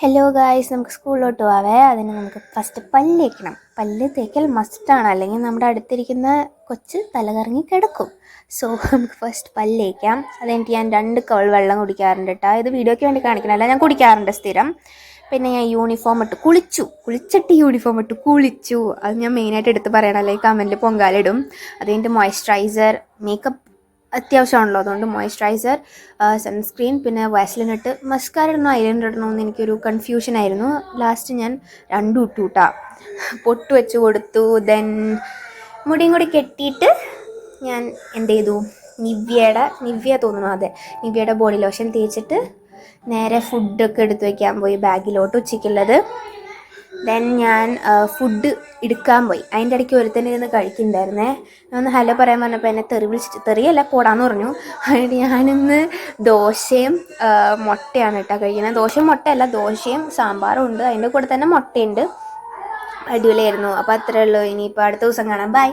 Hello guys, നമുക്ക് സ്കൂളിലോട്ട് പോവേ. അതിന് നമുക്ക് ഫസ്റ്റ് പല്ല് തേക്കണം. പല്ല് തേക്കൽ മസ്റ്റാണ്, അല്ലെങ്കിൽ നമ്മുടെ അടുത്തിരിക്കുന്ന കൊച്ച് തലകറങ്ങി കിടക്കും. സോ നമുക്ക് ഫസ്റ്റ് പല്ല് തേക്കാം. അതെനിക്ക് ഞാൻ 2 കവൾ വെള്ളം കുടിക്കാറുണ്ട് കേട്ടോ. ഇത് വീഡിയോയ്ക്ക് വേണ്ടി കാണിക്കണമല്ല, ഞാൻ കുടിക്കാറുണ്ട് സ്ഥിരം. പിന്നെ ഞാൻ യൂണിഫോം ഇട്ട് കുളിച്ചിട്ട് യൂണിഫോം ഇട്ട് കുളിച്ചു. അത് ഞാൻ മെയിനായിട്ട് എടുത്ത് പറയണം, അല്ലെങ്കിൽ കമൻറ്റിൽ പൊങ്കാലിടും. അത് കഴിഞ്ഞിട്ട് മോയ്സ്ചറൈസർ, മേക്കപ്പ് അത്യാവശ്യമാണല്ലോ, അതുകൊണ്ട് മോയ്സ്ചറൈസർ, സൺസ്ക്രീൻ, പിന്നെ വാസ്ലിൻ ഇട്ട് മസ്കാര ഇടണോ ഐലൈനർ ഇടണോ എന്ന് എനിക്കൊരു കൺഫ്യൂഷനായിരുന്നു. ലാസ്റ്റ് ഞാൻ രണ്ടും ഇട്ടു കേട്ടോ. പൊട്ട് വെച്ച് കൊടുത്തു. ദെൻ മുടിയും കൂടി കെട്ടിയിട്ട് ഞാൻ എന്ത് ചെയ്തു, നിവ്യ തോന്നുന്നു, അതെ, നിവ്യയുടെ ബോഡി ലോഷൻ തേച്ചിട്ട് നേരെ ഫുഡൊക്കെ എടുത്ത് വയ്ക്കാൻ പോയി ബാഗിലോട്ട്, ഉച്ചയ്ക്കുള്ളത്. ദെൻ ഞാൻ ഫുഡ് എടുക്കാൻ പോയി. അതിൻ്റെ ഇടയ്ക്ക് ഒരുത്തന്നെ ഇരുന്ന് കഴിക്കുന്നുണ്ടായിരുന്നേ. ഞാൻ ഒന്ന് ഹലോ പറയാൻ പറഞ്ഞപ്പോൾ എന്നെ തെറിയല്ല പോടാന്ന് പറഞ്ഞു. അതിന് ഞാനിന്ന് ദോശയും മുട്ടയാണ് കേട്ടോ കഴിക്കുന്നത്. ദോശയും മുട്ടയല്ല, ദോശയും സാമ്പാറും ഉണ്ട്, അതിൻ്റെ കൂടെ തന്നെ മുട്ടയുണ്ട്. അടിപൊളിയായിരുന്നു. അപ്പോൾ അത്രേ ഉള്ളൂ. ഇനിയിപ്പോൾ അടുത്ത ദിവസം കാണാം. ബൈ.